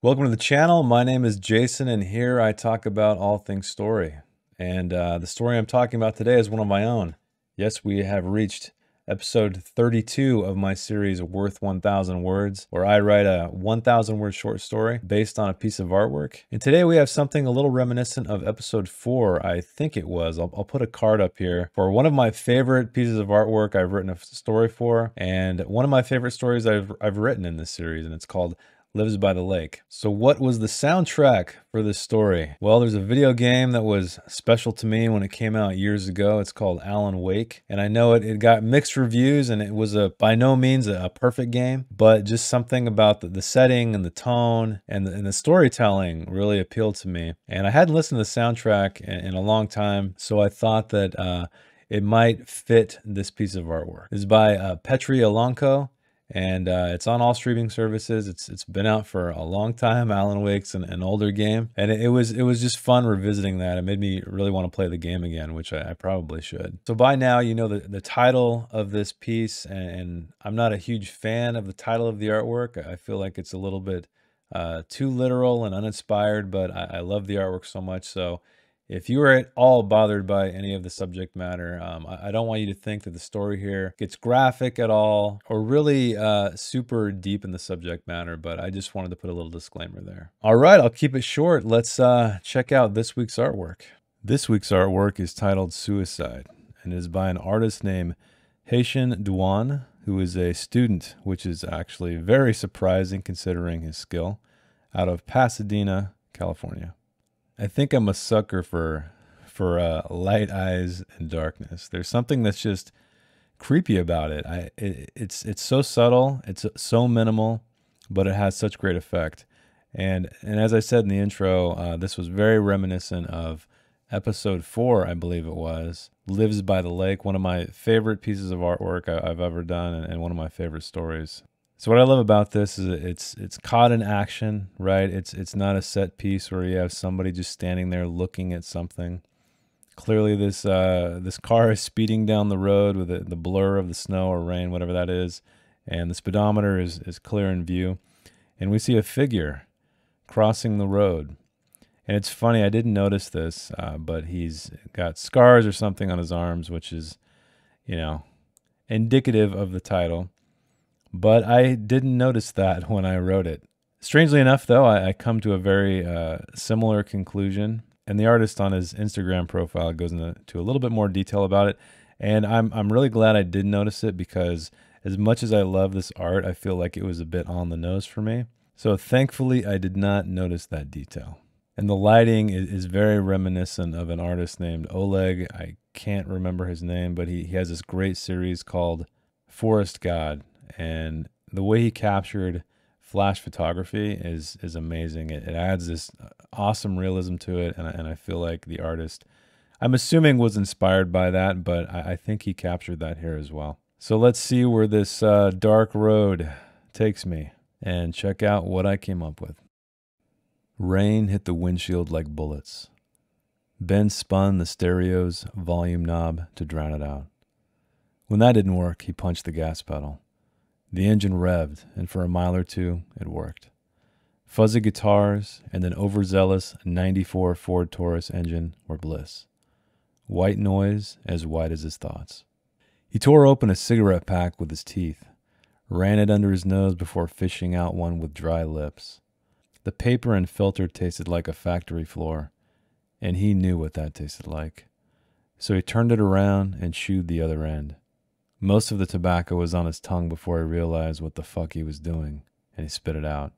Welcome to the channel. My name is Jason, and here I talk about all things story. And the story I'm talking about today is one of my own. Yes, we have reached episode 32 of my series Worth 1,000 Words, where I write a 1,000 word short story based on a piece of artwork. And today we have something a little reminiscent of episode 4, I think it was. I'll put a card up here for one of my favorite pieces of artwork I've written a story for, and one of my favorite stories I've written in this series, and it's called Lives by the Lake. So what was the soundtrack for this story? Well, there's a video game that was special to me when it came out years ago. It's called Alan Wake. And I know it got mixed reviews, and it was by no means a perfect game, but just something about the setting and the tone and the storytelling really appealed to me. And I hadn't listened to the soundtrack in a long time, so I thought that it might fit this piece of artwork. It's by Petri Alonco. And it's on all streaming services. It's been out for a long time. Alan Wake's an older game, and it was just fun revisiting that. It made me really want to play the game again, which I probably should. So by now, you know the title of this piece, and I'm not a huge fan of the title of the artwork. I feel like it's a little bit too literal and uninspired, but I love the artwork so much. So if you are at all bothered by any of the subject matter, I don't want you to think that the story here gets graphic at all or really super deep in the subject matter, but I just wanted to put a little disclaimer there. All right, I'll keep it short. Let's check out this week's artwork. This week's artwork is titled Suicide, and it is by an artist named Haitian Duan, who is a student, which is actually very surprising considering his skill, out of Pasadena, California. I think I'm a sucker for light eyes and darkness. There's something that's just creepy about it. It's so subtle, it's so minimal, but it has such great effect. And as I said in the intro, this was very reminiscent of episode 4, I believe it was, Lives by the Lake, one of my favorite pieces of artwork I've ever done, and one of my favorite stories. So what I love about this is it's caught in action, right? It's not a set piece where you have somebody just standing there looking at something. Clearly this car is speeding down the road with the blur of the snow or rain, whatever that is, and the speedometer is clear in view. And we see a figure crossing the road. And it's funny, I didn't notice this, but he's got scars or something on his arms, which is, you know, indicative of the title. But I didn't notice that when I wrote it. Strangely enough, though, I come to a very similar conclusion. And the artist on his Instagram profile goes into a little bit more detail about it. And I'm really glad I did notice it, because as much as I love this art, I feel like it was a bit on the nose for me. So thankfully, I did not notice that detail. And the lighting is very reminiscent of an artist named Oleg. I can't remember his name, but he has this great series called Forest God. And the way he captured flash photography is amazing. It adds this awesome realism to it, and I feel like the artist, I'm assuming, was inspired by that, but I think he captured that here as well. So let's see where this dark road takes me and check out what I came up with. Rain hit the windshield like bullets. Ben spun the stereo's volume knob to drown it out. When that didn't work, he punched the gas pedal. The engine revved, and for a mile or two, it worked. Fuzzy guitars and an overzealous 94 Ford Taurus engine were bliss. White noise as white as his thoughts. He tore open a cigarette pack with his teeth, ran it under his nose before fishing out one with dry lips. The paper and filter tasted like a factory floor, and he knew what that tasted like. So he turned it around and chewed the other end. Most of the tobacco was on his tongue before he realized what the fuck he was doing, and he spit it out,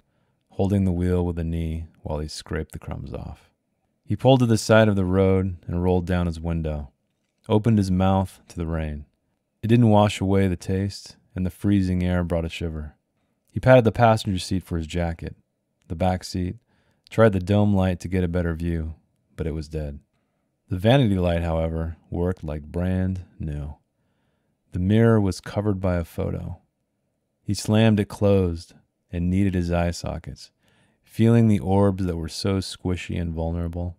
holding the wheel with a knee while he scraped the crumbs off. He pulled to the side of the road and rolled down his window, opened his mouth to the rain. It didn't wash away the taste, and the freezing air brought a shiver. He patted the passenger seat for his jacket, the back seat, tried the dome light to get a better view, but it was dead. The vanity light, however, worked like brand new. The mirror was covered by a photo. He slammed it closed and kneaded his eye sockets, feeling the orbs that were so squishy and vulnerable.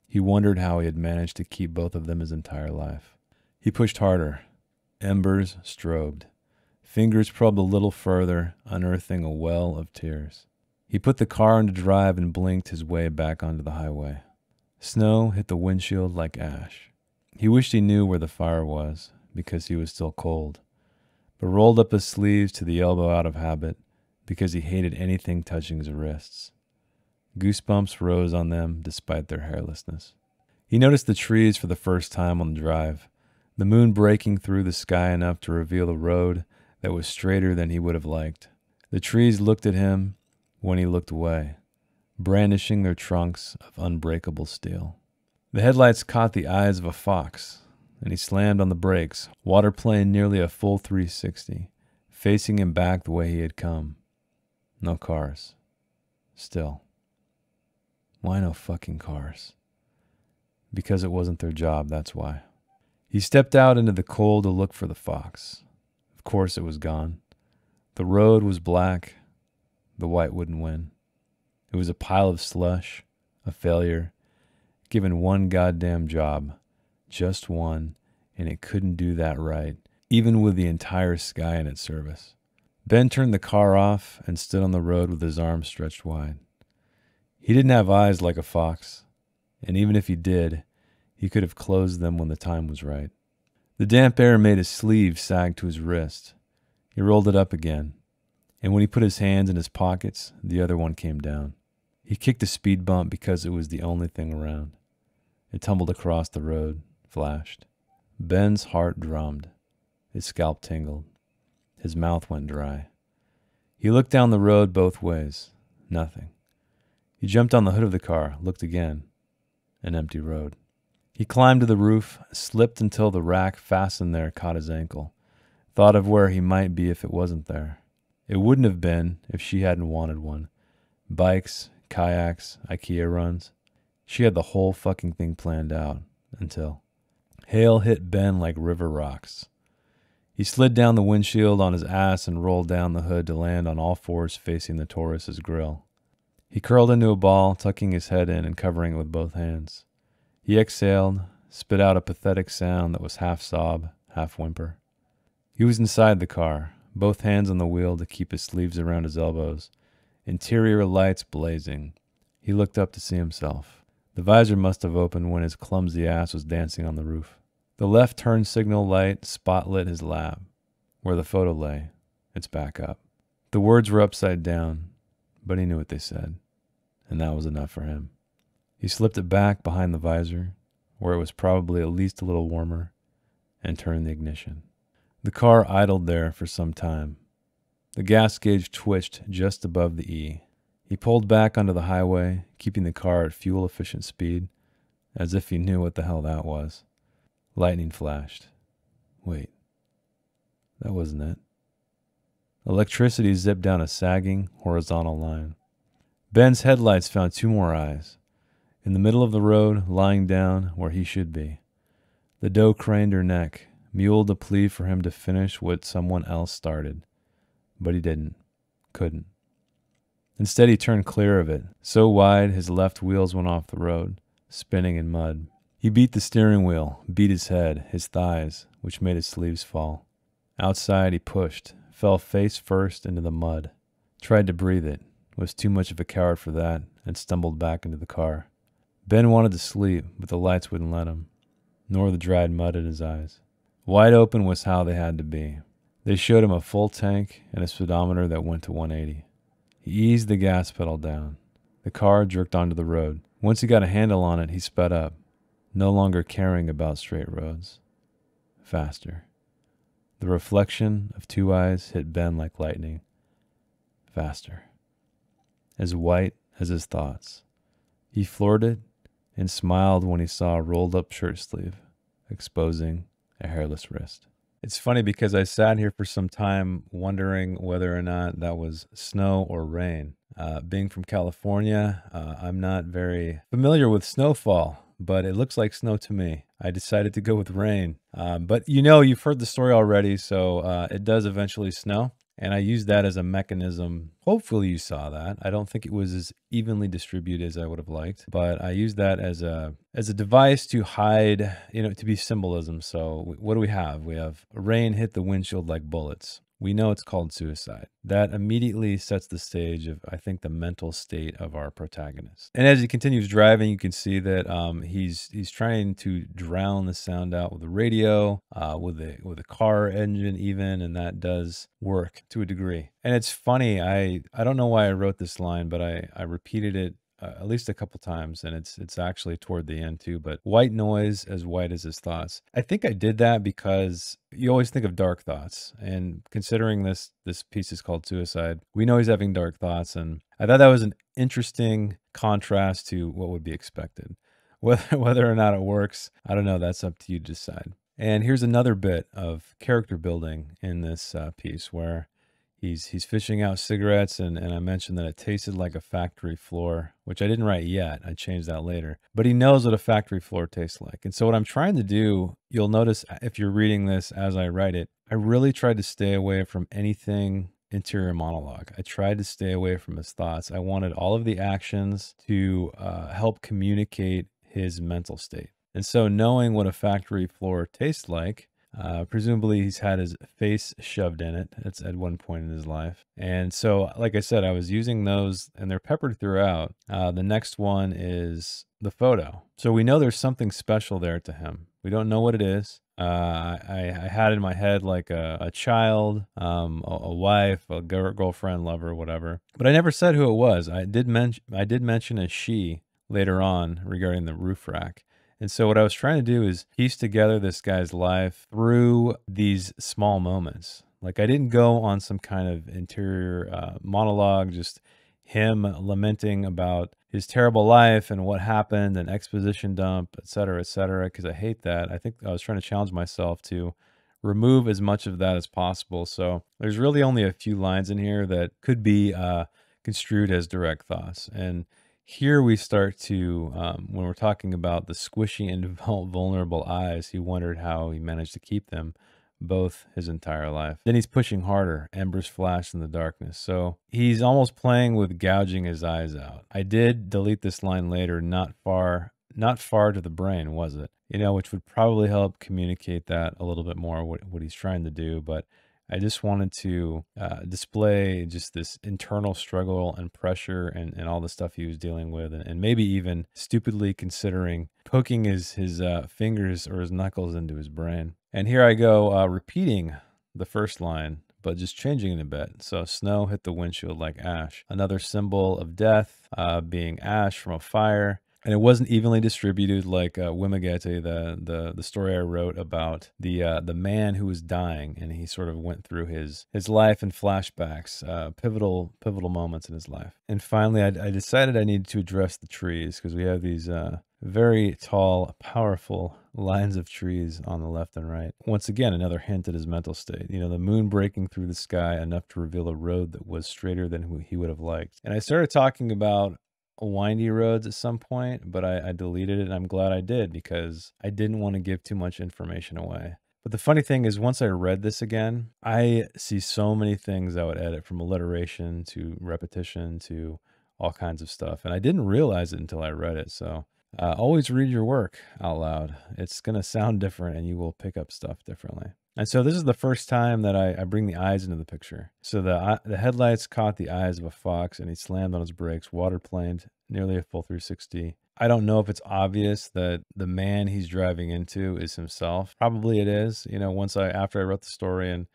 He wondered how he had managed to keep both of them his entire life. He pushed harder. Embers strobed. Fingers probed a little further, unearthing a well of tears. He put the car into drive and blinked his way back onto the highway. Snow hit the windshield like ash. He wished he knew where the fire was, because he was still cold, but rolled up his sleeves to the elbow out of habit, because he hated anything touching his wrists. Goosebumps rose on them despite their hairlessness. He noticed the trees for the first time on the drive, the moon breaking through the sky enough to reveal a road that was straighter than he would have liked. The trees looked at him when he looked away, brandishing their trunks of unbreakable steel. The headlights caught the eyes of a fox, and he slammed on the brakes, water playing nearly a full 360, facing him back the way he had come. No cars. Still. Why no fucking cars? Because it wasn't their job, that's why. He stepped out into the cold to look for the fox. Of course it was gone. The road was black. The white wouldn't win. It was a pile of slush, a failure, given one goddamn job, just one, and it couldn't do that right, even with the entire sky in its service. Ben turned the car off and stood on the road with his arms stretched wide. He didn't have eyes like a fox, and even if he did, he could have closed them when the time was right. The damp air made his sleeve sag to his wrist. He rolled it up again, and when he put his hands in his pockets, the other one came down. He kicked a speed bump because it was the only thing around. It tumbled across the road, flashed. Ben's heart drummed. His scalp tingled. His mouth went dry. He looked down the road both ways. Nothing. He jumped on the hood of the car, looked again. An empty road. He climbed to the roof, slipped until the rack fastened there caught his ankle. Thought of where he might be if it wasn't there. It wouldn't have been if she hadn't wanted one. Bikes, kayaks, IKEA runs. She had the whole fucking thing planned out, until hail hit Ben like river rocks. He slid down the windshield on his ass and rolled down the hood to land on all fours facing the Taurus's grill. He curled into a ball, tucking his head in and covering it with both hands. He exhaled, spit out a pathetic sound that was half sob, half whimper. He was inside the car, both hands on the wheel to keep his sleeves around his elbows, interior lights blazing. He looked up to see himself. The visor must have opened when his clumsy ass was dancing on the roof. The left turn signal light spotlit his lap, where the photo lay, its back up. The words were upside down, but he knew what they said, and that was enough for him. He slipped it back behind the visor, where it was probably at least a little warmer, and turned the ignition. The car idled there for some time. The gas gauge twitched just above the E. He pulled back onto the highway, keeping the car at fuel-efficient speed, as if he knew what the hell that was. Lightning flashed. Wait, that wasn't it. Electricity zipped down a sagging, horizontal line. Ben's headlights found two more eyes. In the middle of the road, lying down where he should be. The doe craned her neck, muled a plea for him to finish what someone else started. But he didn't. Couldn't. Instead, he turned clear of it, so wide his left wheels went off the road, spinning in mud. He beat the steering wheel, beat his head, his thighs, which made his sleeves fall. Outside, he pushed, fell face first into the mud. Tried to breathe it, was too much of a coward for that, and stumbled back into the car. Ben wanted to sleep, but the lights wouldn't let him, nor the dried mud in his eyes. Wide open was how they had to be. They showed him a full tank and a speedometer that went to 180. He eased the gas pedal down. The car jerked onto the road. Once he got a handle on it, he sped up, no longer caring about straight roads. Faster. The reflection of two eyes hit Ben like lightning. Faster. As white as his thoughts. He floored it and smiled when he saw a rolled-up shirt sleeve, exposing a hairless wrist. It's funny because I sat here for some time wondering whether or not that was snow or rain. Being from California, I'm not very familiar with snowfall, but it looks like snow to me. I decided to go with rain. But you know, you've heard the story already, so it does eventually snow. And I used that as a mechanism. Hopefully you saw that. I don't think it was as evenly distributed as I would have liked, but I used that as a device to hide, to be symbolism. So what do we have? We have rain hit the windshield like bullets. we know it's called suicide. That immediately sets the stage of, I think, the mental state of our protagonist. And as he continues driving, you can see that he's trying to drown the sound out with the radio, with a car engine even, and that does work to a degree. And it's funny, I don't know why I wrote this line, but I repeated it at least a couple times, and it's actually toward the end too. But white noise, as white as his thoughts. I think I did that because you always think of dark thoughts, and considering this piece is called Suicide, we know he's having dark thoughts, and I thought that was an interesting contrast to what would be expected. Whether or not it works, I don't know. That's up to you to decide. And here's another bit of character building in this piece where he's fishing out cigarettes, and I mentioned that it tasted like a factory floor, which I didn't write yet. I changed that later. But he knows what a factory floor tastes like. And so what I'm trying to do, you'll notice if you're reading this as I write it, I really tried to stay away from anything interior monologue. I tried to stay away from his thoughts. I wanted all of the actions to help communicate his mental state. And so knowing what a factory floor tastes like, presumably he's had his face shoved in it. It's at one point in his life. And so, like I said, I was using those and they're peppered throughout. The next one is the photo. So we know there's something special there to him. We don't know what it is. I had in my head like a child, a wife, a girlfriend, lover, whatever. But I never said who it was. I did mention a she later on regarding the roof rack. And so what I was trying to do is piece together this guy's life through these small moments. Like I didn't go on some kind of interior monologue, just him lamenting about his terrible life and what happened and exposition dump, et cetera, because I hate that. I think I was trying to challenge myself to remove as much of that as possible. So there's really only a few lines in here that could be construed as direct thoughts. And here we start to, when we're talking about the squishy and vulnerable eyes, he wondered how he managed to keep them both his entire life. Then he's pushing harder, embers flash in the darkness. So he's almost playing with gouging his eyes out. I did delete this line later, not far to the brain, was it? You know, which would probably help communicate that a little bit more, what he's trying to do. But I just wanted to display just this internal struggle and pressure and all the stuff he was dealing with, and maybe even stupidly considering poking his fingers or his knuckles into his brain. And here I go repeating the first line, but just changing it a bit. So snow hit the windshield like ash. Another symbol of death being ash from a fire. And it wasn't evenly distributed like Wimagete, the story I wrote about the man who was dying, and he sort of went through his life in flashbacks, pivotal moments in his life. And finally, I decided I needed to address the trees because we have these very tall, powerful lines of trees on the left and right. Once again, another hint at his mental state. You know, the moon breaking through the sky enough to reveal a road that was straighter than he would have liked. And I started talking about windy roads at some point, but I deleted it, and I'm glad I did because I didn't want to give too much information away. But the funny thing is, once I read this again, I see so many things I would edit, from alliteration to repetition to all kinds of stuff, and I didn't realize it until I read it. So always read your work out loud. It's going to sound different, and you will pick up stuff differently. And so this is the first time that I bring the eyes into the picture. So the headlights caught the eyes of a fox, and he slammed on his brakes, waterplaned nearly a full 360. I don't know if it's obvious that the man he's driving into is himself. Probably it is. You know, after I wrote the story and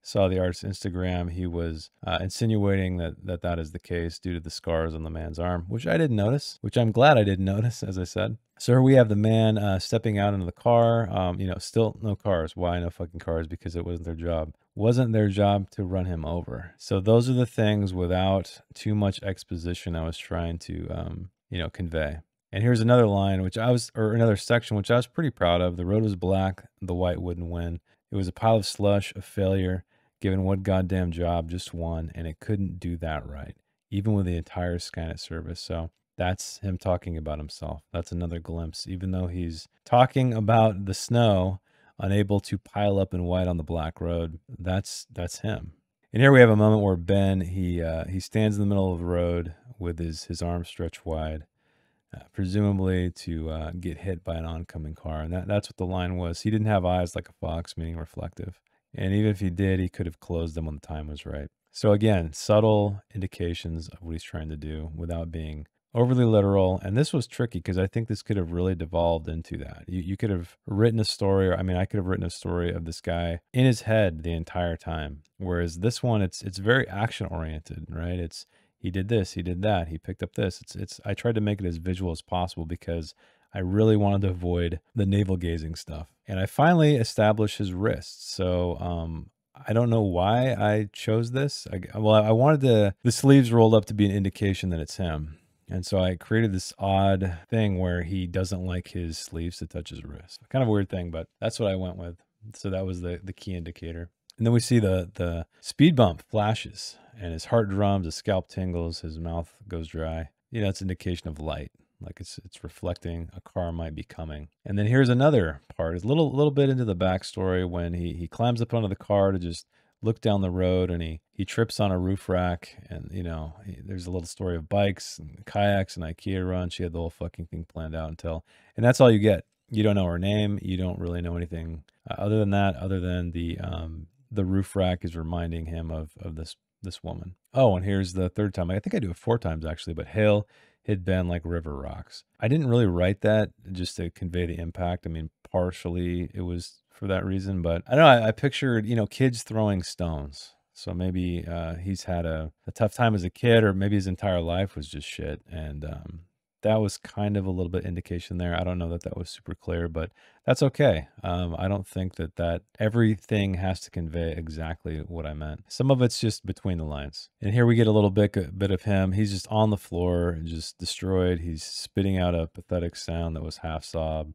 saw the artist's Instagram, he was insinuating that is the case due to the scars on the man's arm, which I didn't notice, which I'm glad I didn't notice, as I said. So here we have the man stepping out into the car. You know, still no cars. Why no fucking cars? Because it wasn't their job. Wasn't their job to run him over. So those are the things, without too much exposition, I was trying to, you know, convey. And here's another line, another section, which I was pretty proud of. The road was black. The white wouldn't win. It was a pile of slush, a failure. Given what goddamn job, just one, and it couldn't do that right, even with the entire Skynet service. So that's him talking about himself. That's another glimpse. Even though he's talking about the snow, unable to pile up in white on the black road, that's him. And here we have a moment where Ben, he stands in the middle of the road with his arms stretched wide, presumably to get hit by an oncoming car. And that's what the line was. He didn't have eyes like a fox, meaning reflective. And even if he did, he could have closed them when the time was right. So again, subtle indications of what he's trying to do without being overly literal. And this was tricky because I think this could have really devolved into that. You could have written a story, or I mean, I could have written a story of this guy in his head the entire time. Whereas this one, it's very action oriented, right? It's he did this, he did that, he picked up this. It's I tried to make it as visual as possible because I really wanted to avoid the navel gazing stuff. And I finally established his wrists. So I don't know why I chose this. I wanted the sleeves rolled up to be an indication that it's him. And so I created this odd thing where he doesn't like his sleeves to touch his wrist. Kind of a weird thing, but that's what I went with. So that was the key indicator. And then we see the speed bump flashes and his heart drums, his scalp tingles, his mouth goes dry. You know, it's an indication of light. Like it's reflecting a car might be coming. And then here's another part. It's a little bit into the backstory when he climbs up onto the car to just look down the road, and he trips on a roof rack, and you know, there's a little story of bikes and kayaks and IKEA run. She had the whole fucking thing planned out and that's all you get. You don't know her name. You don't really know anything other than that, other than the roof rack is reminding him of this woman. Oh, and here's the third time. I think I do it 4 times actually, but hail had been like river rocks. I didn't really write that just to convey the impact. I mean, partially it was for that reason, but I don't know. I pictured, you know, kids throwing stones. So maybe he's had a tough time as a kid, or maybe his entire life was just shit. And that was kind of a little bit indication there. I don't know that that was super clear, but that's okay. I don't think that everything has to convey exactly what I meant. Some of it's just between the lines. And here we get a little bit of him. He's just on the floor, just destroyed. He's spitting out a pathetic sound that was half sob,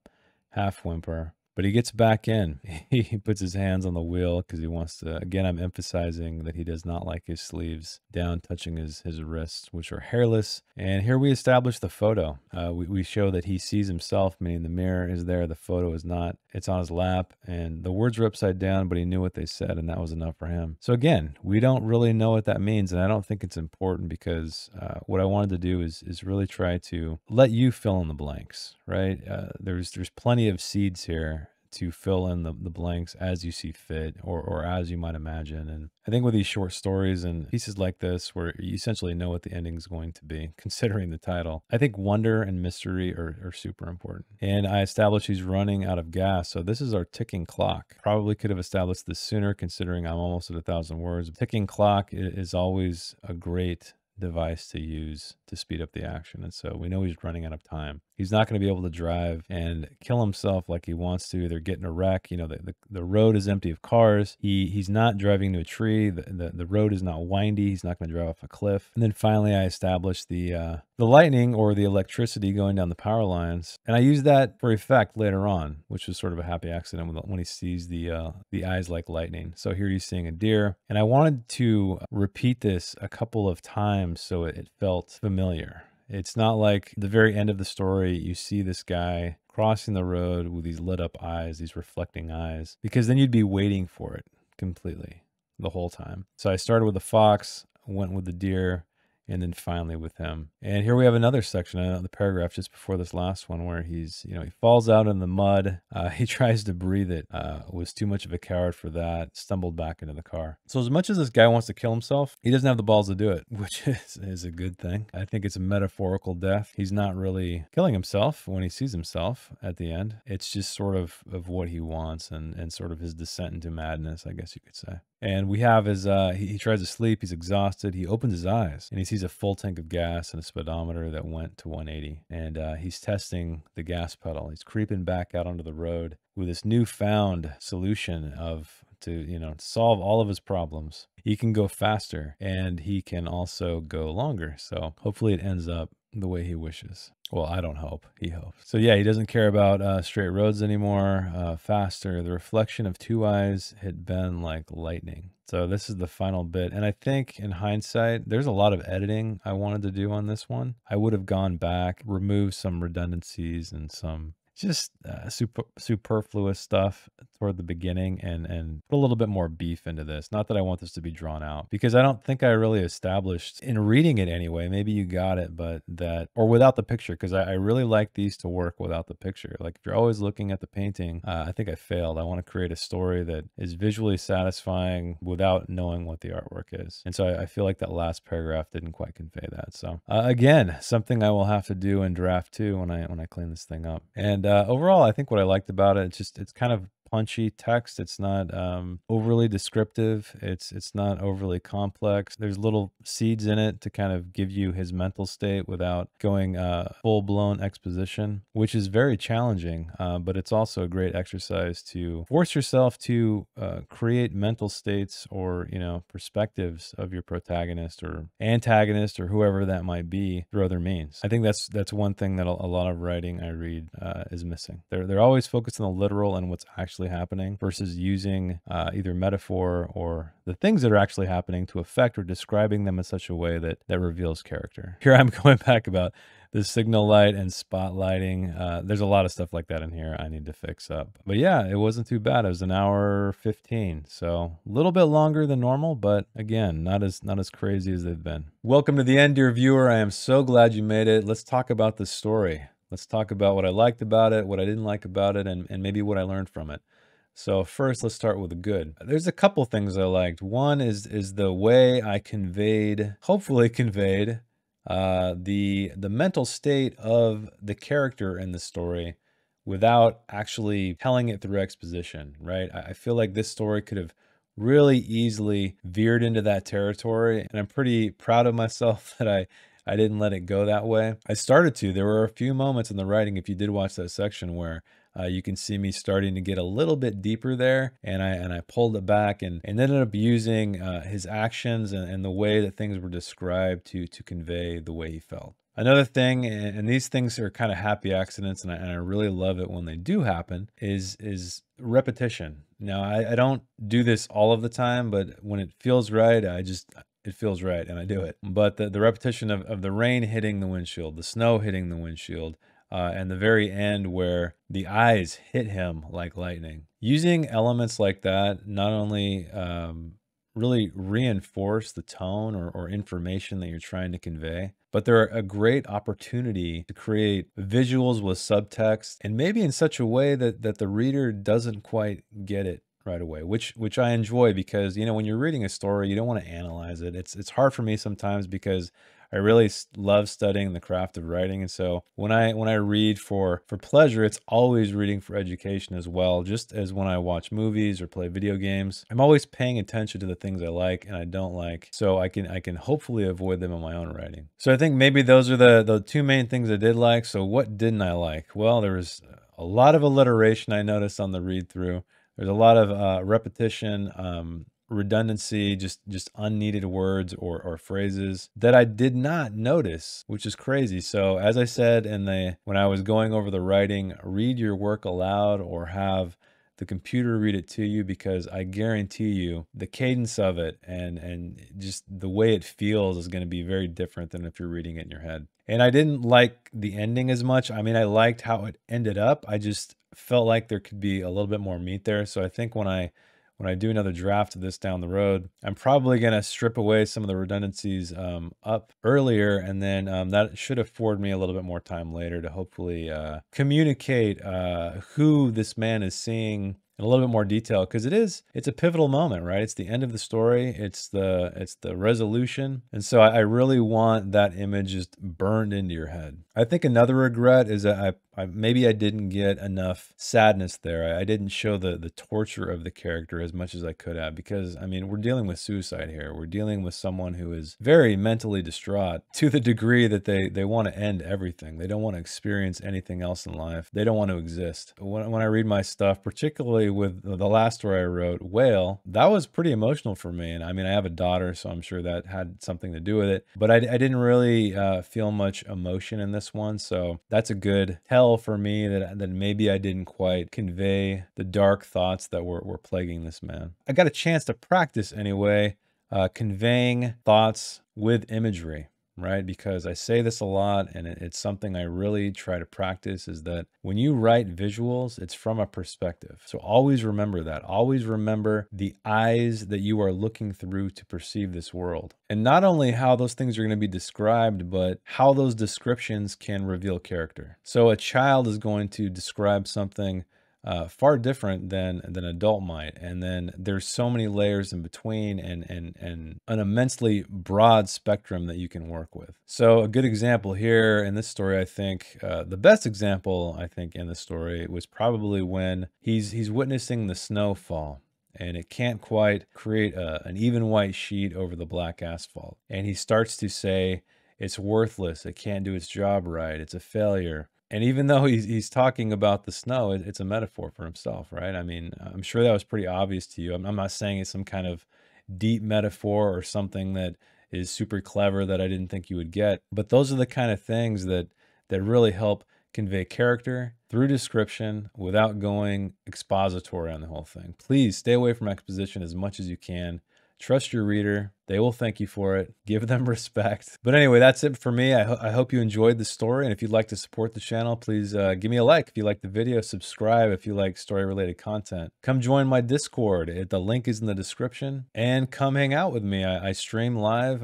half whimper. But he gets back in. He puts his hands on the wheel because he wants to. Again, I'm emphasizing that he does not like his sleeves down touching his wrists, which are hairless. And here we establish the photo. We show that he sees himself, meaning the mirror is there. The photo is not. It's on his lap. And the words are upside down, but he knew what they said, and that was enough for him. So again, we don't really know what that means. And I don't think it's important because what I wanted to do is really try to let you fill in the blanks, right? There's plenty of seeds here to fill in the blanks as you see fit, or as you might imagine. And I think with these short stories and pieces like this, where you essentially know what the ending is going to be, considering the title, I think wonder and mystery are super important. And I established he's running out of gas. So this is our ticking clock. Probably could have established this sooner, considering I'm almost at 1,000 words. Ticking clock is always a great device to use to speed up the action. And so we know he's running out of time. He's not going to be able to drive and kill himself like he wants to. They're getting a wreck. You know, the road is empty of cars. He's not driving into a tree. The road is not windy. He's not going to drive off a cliff. And then finally, I established the lightning or the electricity going down the power lines. And I used that for effect later on, which was sort of a happy accident when he sees the eyes like lightning. So here he's seeing a deer. And I wanted to repeat this a couple of times so it felt familiar. It's not like the very end of the story, you see this guy crossing the road with these lit up eyes, these reflecting eyes, because then you'd be waiting for it completely the whole time. So I started with the fox, went with the deer, and then finally with him. And here we have another section of the paragraph just before this last one where he's, you know, he falls out in the mud. He tries to breathe it, was too much of a coward for that, stumbled back into the car. So as much as this guy wants to kill himself, he doesn't have the balls to do it, which is a good thing. I think it's a metaphorical death. He's not really killing himself when he sees himself at the end. It's just sort of what he wants and sort of his descent into madness, I guess you could say. And we have his, he tries to sleep, he's exhausted, he opens his eyes, and he sees a full tank of gas and a speedometer that went to 180. And he's testing the gas pedal. He's creeping back out onto the road with this newfound solution to solve all of his problems. He can go faster, and he can also go longer. So hopefully it ends up the way he wishes. Well, I don't hope. He hopes. So yeah, he doesn't care about straight roads anymore. Faster. The reflection of two eyes hit Ben like lightning. So this is the final bit. And I think in hindsight, there's a lot of editing I wanted to do on this one. I would have gone back, removed some redundancies and some just superfluous stuff toward the beginning, and put a little bit more beef into this. Not that I want this to be drawn out, because I don't think I really established in reading it anyway. Maybe you got it, but that, or without the picture, because I really like these to work without the picture. Like if you're always looking at the painting, I think I failed. I want to create a story that is visually satisfying without knowing what the artwork is. And so I feel like that last paragraph didn't quite convey that. So again, something I will have to do in draft 2 when I clean this thing up. And overall, I think what I liked about it, it's kind of punchy text. It's not overly descriptive. It's not overly complex. There's little seeds in it to kind of give you his mental state without going full-blown exposition, which is very challenging, but it's also a great exercise to force yourself to create mental states or, you know, perspectives of your protagonist or antagonist or whoever that might be through other means. I think that's one thing that a lot of writing I read is missing. They're always focused on the literal and what's actually happening versus using either metaphor or the things that are actually happening to affect or describing them in such a way that reveals character. Here I'm going back about the signal light and spotlighting. There's a lot of stuff like that in here I need to fix up. But yeah, it wasn't too bad. It was an hour 15, so a little bit longer than normal, but again, not as crazy as they've been. Welcome to the end, dear viewer. I am so glad you made it. Let's talk about the story. Let's talk about what I liked about it, what I didn't like about it, and maybe what I learned from it. So first, let's start with the good. There's a couple things I liked. One is the way I hopefully conveyed the mental state of the character in the story without actually telling it through exposition, right? I feel like this story could have really easily veered into that territory, and I'm pretty proud of myself that I didn't let it go that way. I started to. There were a few moments in the writing, if you did watch that section, where you can see me starting to get a little bit deeper there, and I pulled it back and ended up using his actions and the way that things were described to convey the way he felt. Another thing, and these things are kind of happy accidents, and I really love it when they do happen, is repetition. Now, I don't do this all of the time, but when it feels right, it feels right and I do it. But the repetition of the rain hitting the windshield, the snow hitting the windshield, and the very end where the eyes hit him like lightning. Using elements like that not only really reinforce the tone or information that you're trying to convey, but they're a great opportunity to create visuals with subtext, and maybe in such a way that the reader doesn't quite get it right away, which I enjoy, because, you know, when you're reading a story, you don't want to analyze it. It's hard for me sometimes because I really love studying the craft of writing, and so when I read for pleasure, it's always reading for education as well. Just as when I watch movies or play video games, I'm always paying attention to the things I like and I don't like, so I can hopefully avoid them in my own writing. So I think maybe those are the two main things I did like. So what didn't I like? Well, there was a lot of alliteration I noticed on the read through. There's a lot of repetition, redundancy, just unneeded words or phrases that I did not notice, which is crazy. So as I said when I was going over the writing, read your work aloud or have the computer read it to you, because I guarantee you the cadence of it and just the way it feels is going to be very different than if you're reading it in your head. And I didn't like the ending as much. I mean, I liked how it ended up. I just felt like there could be a little bit more meat there. So I think when I do another draft of this down the road, I'm probably going to strip away some of the redundancies up earlier, and then that should afford me a little bit more time later to hopefully communicate who this man is seeing in a little bit more detail, because it's a pivotal moment, right? It's the end of the story. It's the resolution. And so I really want that image just burned into your head. I think another regret is that maybe I didn't get enough sadness there. I didn't show the torture of the character as much as I could have, because, I mean, we're dealing with suicide here. We're dealing with someone who is very mentally distraught to the degree that they want to end everything. They don't want to experience anything else in life. They don't want to exist. When I read my stuff, particularly with the last story I wrote, Whale, that was pretty emotional for me. And I mean, I have a daughter, so I'm sure that had something to do with it. But I didn't really feel much emotion in this one. So that's a good tell for me that maybe I didn't quite convey the dark thoughts that were plaguing this man. I got a chance to practice anyway, conveying thoughts with imagery, right? Because I say this a lot, and it's something I really try to practice, is that when you write visuals, it's from a perspective. So always remember that. Always remember the eyes that you are looking through to perceive this world. And not only how those things are going to be described, but how those descriptions can reveal character. So a child is going to describe something far different than an adult might. And then there's so many layers in between, and an immensely broad spectrum that you can work with. So a good example here in this story, I think, the best example, I think, in the story was probably when he's witnessing the snow fall. And it can't quite create an even white sheet over the black asphalt. And he starts to say, it's worthless, it can't do its job right, it's a failure. And even though he's talking about the snow, it's a metaphor for himself, right? I mean, I'm sure that was pretty obvious to you. I'm not saying it's some kind of deep metaphor or something that is super clever that I didn't think you would get. But those are the kind of things that really help convey character through description without going expository on the whole thing. Please stay away from exposition as much as you can. Trust your reader. They will thank you for it. Give them respect. But anyway, that's it for me. I hope you enjoyed the story. And if you'd like to support the channel, please give me a like. If you like the video, subscribe if you like story-related content. Come join my Discord. The link is in the description. And come hang out with me. I stream live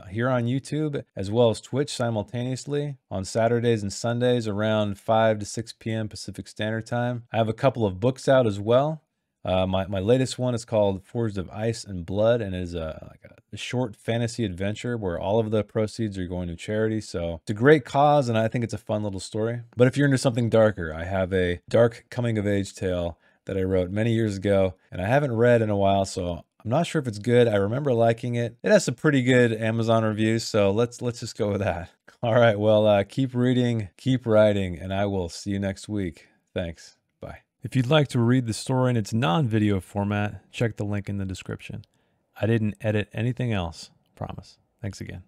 here on YouTube as well as Twitch simultaneously on Saturdays and Sundays around 5 to 6 p.m. Pacific Standard Time. I have a couple of books out as well. My latest one is called Forged of Ice and Blood, and it is like a short fantasy adventure where all of the proceeds are going to charity. So it's a great cause, and I think it's a fun little story. But if you're into something darker, I have a dark coming-of-age tale that I wrote many years ago, and I haven't read in a while, so I'm not sure if it's good. I remember liking it. It has some pretty good Amazon reviews, so let's just go with that. All right, well, keep reading, keep writing, and I will see you next week. Thanks. Bye. If you'd like to read the story in its non-video format, check the link in the description. I didn't edit anything else, promise. Thanks again.